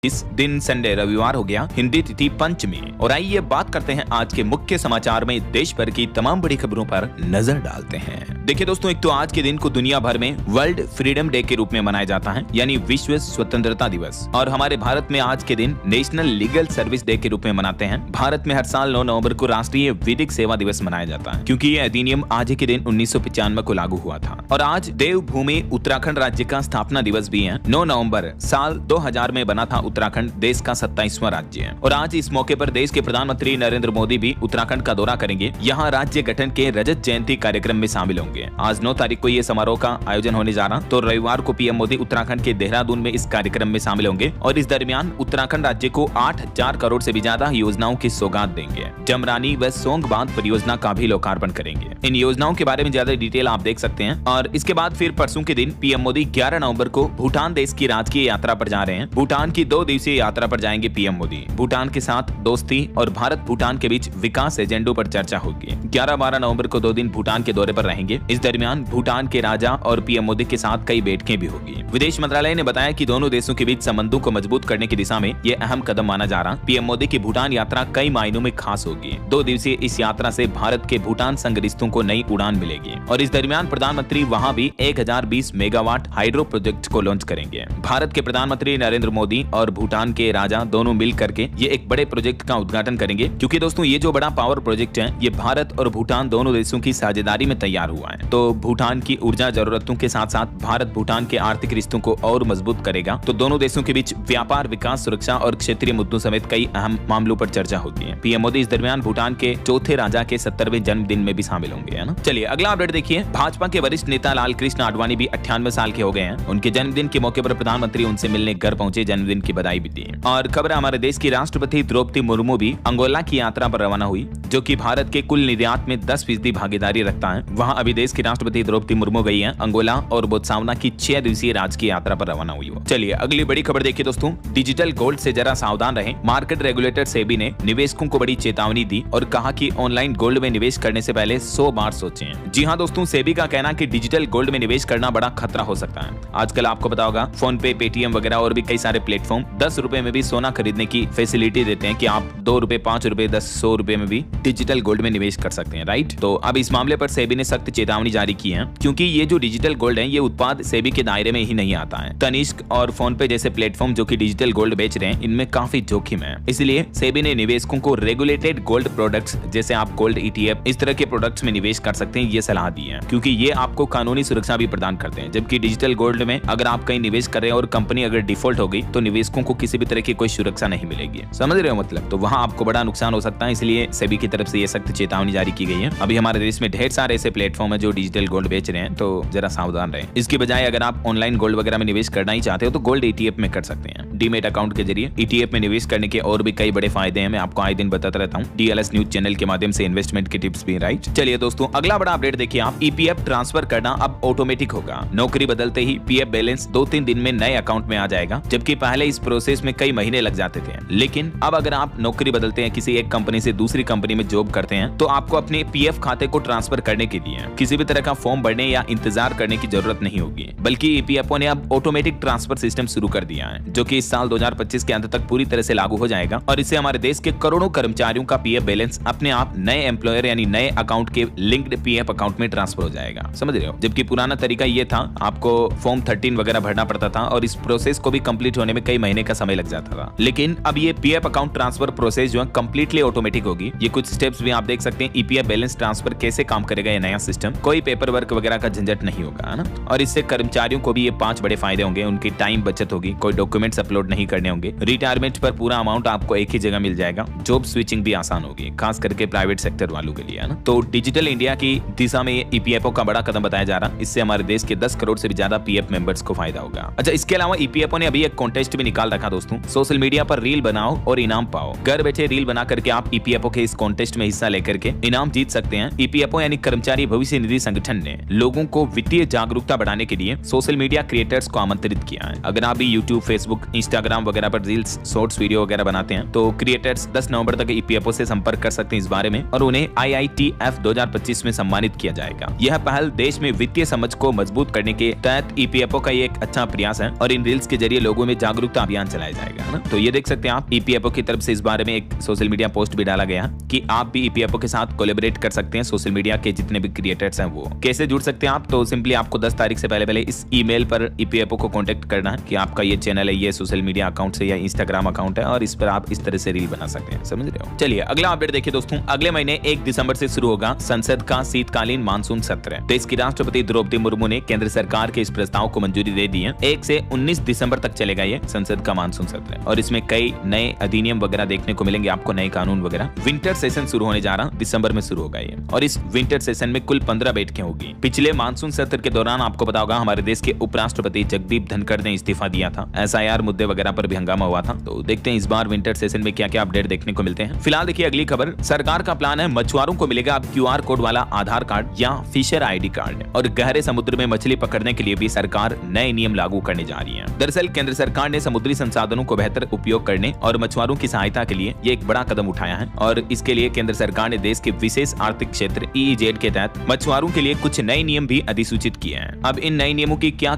इस दिन संडे रविवार हो गया, हिंदी तिथि पंचमी। और आइए बात करते हैं आज के मुख्य समाचार में देश भर की तमाम बड़ी खबरों पर नजर डालते हैं। देखिए दोस्तों, एक तो आज के दिन को दुनिया भर में वर्ल्ड फ्रीडम डे के रूप में मनाया जाता है, यानी विश्व स्वतंत्रता दिवस। और हमारे भारत में आज के दिन नेशनल लीगल सर्विस डे के रूप में मनाते हैं। भारत में हर साल 9 नवंबर को राष्ट्रीय विधिक सेवा दिवस मनाया जाता है, क्योंकि ये अधिनियम आज ही के दिन 1995 को लागू हुआ था। और आज देवभूमि उत्तराखंड राज्य का स्थापना दिवस भी है। 9 नवंबर साल 2000 में बना था उत्तराखंड देश का 27वां राज्य है। और आज इस मौके पर देश के प्रधानमंत्री नरेंद्र मोदी भी उत्तराखंड का दौरा करेंगे। यहाँ राज्य गठन के रजत जयंती कार्यक्रम में शामिल होंगे। आज 9 तारीख को ये समारोह का आयोजन होने जा रहा, तो रविवार को पीएम मोदी उत्तराखंड के देहरादून में इस कार्यक्रम में शामिल होंगे। और इस दरमियान उत्तराखंड राज्य को 8000 करोड़ से भी ज्यादा योजनाओं की सौगात देंगे। जमरानी व सोंग बांध परियोजना का भी लोकार्पण करेंगे। इन योजनाओं के बारे में ज्यादा डिटेल आप देख सकते हैं। और इसके बाद फिर परसों के दिन पीएम मोदी 11 नवंबर को भूटान देश की राजकीय यात्रा पर जा रहे हैं। भूटान की 2 दिवसीय यात्रा पर जाएंगे पीएम मोदी। भूटान के साथ दोस्ती और भारत भूटान के बीच विकास एजेंडों पर चर्चा होगी। 11-12 नवंबर को 2 दिन भूटान के दौरे पर रहेंगे। इस दरमियान भूटान के राजा और पीएम मोदी के साथ कई बैठकें भी होगी। विदेश मंत्रालय ने बताया कि दोनों देशों के बीच संबंधों को मजबूत करने की दिशा में ये अहम कदम माना जा रहा। पीएम मोदी की भूटान यात्रा कई मायनों में खास होगी। 2 दिवसीय इस यात्रा से भारत के भूटान संग रिश्तों को नई उड़ान मिलेगी। और इस दरमियान प्रधानमंत्री वहां भी 1020 मेगावाट हाइड्रो प्रोजेक्ट को लॉन्च करेंगे। भारत के प्रधानमंत्री नरेंद्र मोदी और भूटान के राजा दोनों मिल करके ये एक बड़े प्रोजेक्ट का उद्घाटन करेंगे, क्योंकि दोस्तों ये जो बड़ा पावर प्रोजेक्ट है ये भारत और भूटान दोनों देशों की साझेदारी में तैयार हुआ है। तो भूटान की ऊर्जा जरूरतों के साथ साथ भारत भूटान के आर्थिक रिश्तों को और मजबूत करेगा। तो दोनों देशों के बीच व्यापार, विकास, सुरक्षा और क्षेत्रीय मुद्दों समेत कई अहम मामलों पर चर्चा होती है। पीएम मोदी इस दरमियान भूटान के चौथे राजा के 70वें जन्मदिन में भी शामिल होंगे, है ना। चलिए अगला अपडेट देखिए। भाजपा के वरिष्ठ नेता लालकृष्ण आडवाणी भी 98 साल के हो गए हैं। उनके जन्मदिन के मौके पर प्रधानमंत्री उनसे मिलने घर पहुंचे, जन्मदिन की बधाई भी दी। और खबर हमारे देश की राष्ट्रपति द्रौपदी मुर्मू भी अंगोला की यात्रा पर रवाना हुई, जो कि भारत के कुल निर्यात में 10% भागीदारी रखता है। वहां अभी देश की राष्ट्रपति द्रौपदी मुर्मू गई है। अंगोला और बोत्सवाना की 6 दिवसीय राजकीय यात्रा पर रवाना हुई। चलिए अगली बड़ी खबर देखिए दोस्तों। डिजिटल गोल्ड से जरा सावधान रहें। मार्केट रेगुलेटर सेबी ने निवेशकों को बड़ी चेतावनी दी और कहा कि ऑनलाइन गोल्ड में निवेश करने से पहले 100 बार सोचें। जी हाँ दोस्तों, सेबी का कहना है कि डिजिटल गोल्ड में निवेश करना बड़ा खतरा हो सकता है। आजकल आपको पता होगा फोन पे, पेटीएम वगैरह और भी कई सारे प्लेटफॉर्म 10 रुपए में भी सोना खरीदने की फैसिलिटी देते हैं कि आप 2 रुपए, 5 रुपए, 10, 100 रुपए में भी डिजिटल गोल्ड में निवेश कर सकते हैं, राइट। तो अब इस मामले पर सेबी ने सख्त चेतावनी जारी की है, क्योंकि ये जो डिजिटल गोल्ड है ये उत्पाद सेबी के दायरे में ही नहीं आता है। तनिष्क और फोन पे जैसे प्लेटफॉर्म जो कि डिजिटल गोल्ड बेच रहे हैं, इनमें काफी जोखिम है। इसलिए सेबी ने निवेशकों को रेगुलेटेड गोल्ड प्रोडक्ट्स जैसे आप गोल्ड ETF इस तरह के प्रोडक्ट्स में निवेश कर सकते हैं, ये सलाह दी है, क्योंकि ये आपको कानूनी सुरक्षा भी प्रदान करते हैं। जबकि डिजिटल गोल्ड में अगर आप कहीं निवेश कर रहे हैं और कंपनी अगर डिफॉल्ट हो गई तो निवेशकों को किसी भी तरह की कोई सुरक्षा नहीं मिलेगी, समझ रहे हो मतलब। तो वहां आपको बड़ा नुकसान हो सकता है। इसलिए सेबी की तरफ से ये सख्त चेतावनी जारी की गई है। अभी हमारे देश में ढेर सारे ऐसे प्लेटफॉर्म है जो डिजिटल गोल्ड बेच रहे हैं, तो जरा सावधान रहें। इसकी बजाय अगर आप ऑनलाइन गोल्ड वगैरह में निवेश करना ही चाहते हो तो गोल्ड ETF में कर सकते हैं। डीमेट अकाउंट के जरिए ETF में निवेश करने के और भी कई बड़े फायदे हैं। मैं आपको आए दिन बताता रहता हूँ DLS न्यूज चैनल के माध्यम से इन्वेस्टमेंट की टिप्स भी, राइट। चलिए दोस्तों अगला बड़ा अपडेट देखिए आप। EPF ट्रांसफर करना अब ऑटोमेटिक होगा। नौकरी बदलते ही PF बैलेंस 2-3 दिन में नए अकाउंट में आ जाएगा, जबकि पहले इस प्रोसेस में कई महीने लग जाते थे। लेकिन अब अगर आप नौकरी बदलते हैं, किसी एक कंपनी से दूसरी कंपनी में जॉब करते हैं, तो आपको अपने PF खाते को ट्रांसफर करने के लिए किसी भी तरह का फॉर्म भरने या इंतजार करने की जरूरत नहीं होगी, बल्कि EPFO ने अब ऑटोमेटिक ट्रांसफर सिस्टम शुरू कर दिया है, जो कि इस साल 2025 के अंत तक पूरी तरह से लागू हो जाएगा। और इससे हमारे देश के करोड़ों कर्मचारियों का PF बैलेंस अपने आप नए एम्प्लॉयर यानी नए अकाउंट के लिंक्ड PF अकाउंट में ट्रांसफर हो जाएगा, समझ रहे हो। जबकि पुराना तरीका ये था, आपको फॉर्म 13 वगैरह भरना पड़ता था और इस प्रोसेस को भी कंप्लीट होने में कई महीने का समय लग जाता था। लेकिन अब ये PF अकाउंट ट्रांसफर प्रोसेस जो है कंप्लीटली ऑटोमेटिक होगी। ये कुछ स्टेप्स भी आप देख सकते हैं। EPF बैलेंस ट्रांसफर कैसे काम करेगा ये नया सिस्टम, कोई पेपर वर्क वगैरह का झंझट नहीं होगा, है ना। और इससे कर्मचारियों को भी ये 5 बड़े फायदे होंगे। उनकी टाइम बचत होगी, कोई डॉक्यूमेंट्स अपलोड नहीं करने होंगे। रिटायरमेंट पर पूरा अमाउंट आपको एक ही जगह मिल जाएगा। जॉब स्विचिंग भी आसान होगी, खास करके प्राइवेट सेक्टर वालों के लिए, है ना। तो डिजिटल इंडिया की दिशा में EPFO का बड़ा कदम बताया जा रहा। इससे हमारे देश के 10 करोड़ से भी ज्यादा PF मेंबर्स को फायदा होगा। अच्छा, इसके अलावा EPFO ने अभी एक कॉन्टेस्ट भी निकाल रखा दोस्तों। सोशल मीडिया पर रील बनाओ और इनाम पाओ। घर बैठे रील बना करके आप EPFO के इस कॉन्टेस्ट में हिस्सा लेकर के इनाम जीत सकते हैं। EPFO यानी कर्मचारी भविष्य निधि संगठन ने लोगों को वित्तीय जागरूकता बढ़ाने के लिए सोशल मीडिया क्रिएटर्स को आमंत्रित किया है। अगर आप भी यूट्यूब, फेसबुक, इंस्टाग्राम वगैरह पर रील्स, शॉर्ट्स वीडियो वगैरह बनाते हैं तो क्रिएटर्स 10 नवंबर तक ईपीएफओ से संपर्क कर सकते हैं इस बारे में, और उन्हें IITF 2025 में सम्मानित किया जाएगा। यह पहल देश में वित्तीय समझ को मजबूत करने के तहत ईपीएफओ का एक अच्छा प्रयास है और इन रील्स के जरिए लोगों में जागरूकता अभियान चलाया जाएगा ना। तो ये देख सकते हैं आप, ईपीएफओ की तरफ से इस बारे में एक सोशल मीडिया पोस्ट भी डाला गया कि आप भी ईपीएफओ के साथ कोलैबोरेट कर सकते हैं। सोशल मीडिया के जितने भी क्रिएटर्स हैं वो कैसे जुड़ सकते हैं आप, तो सिंपली आपको 10 तारीख से पहले इस ईमेल पर ईपीएफओ को कांटेक्ट करना है कि आपका ये चैनल है, ये सोशल मीडिया अकाउंट से या इंस्टाग्राम अकाउंट है और इस पर आप इस तरह से रील बना सकते हैं। समझ रहे हो। चलिए अगला अपडेट देखिए दोस्तों। अगले महीने 1 दिसंबर से शुरू होगा संसद का शीतकालीन मानसून सत्र। देश की राष्ट्रपति द्रौपदी मुर्मू ने केंद्र सरकार के इस प्रस्ताव को मंजूरी दे दी है। 1 से 19 दिसंबर तक चलेगा ये संसद का मानसून सत्र और इसमें कई नए अधिनियम वगैरह देखने को मिलेंगे आपको, नए कानून वगैरह। विंटर सेशन शुरू होने जा रहा, दिसंबर में शुरू होगा ये, और इस विंटर सेशन में कुल 15 बैठकें होगी। पिछले मानसून सत्र के दौरान आपको पता होगा हमारे देश के उपराष्ट्रपति जगदीप धनखड़ ने इस्तीफा दिया था। SIR मुद्दे वगैरह पर भी हंगामा हुआ था। तो देखते हैं इस बार विंटर सेशन में क्या क्या अपडेट देखने को मिलते हैं। फिलहाल देखिए अगली खबर। सरकार का प्लान है मछुआरों को मिलेगा अब QR कोड वाला आधार कार्ड या फिशर ID कार्ड, और गहरे समुद्र में मछली पकड़ने के लिए भी सरकार नए नियम लागू करने जा रही है। दरअसल केंद्र सरकार ने समुद्री संसाधनों को बेहतर उपयोग करने और मछुआरों की सहायता के लिए ये एक बड़ा कदम उठाया है, और इसके लिए केंद्र सरकार ने देश के विशेष आर्थिक क्षेत्र EEZ के तहत मछुआरों के लिए कुछ नए नियम भी अधिसूचित किए हैं। अब इन नए नियमों की क्या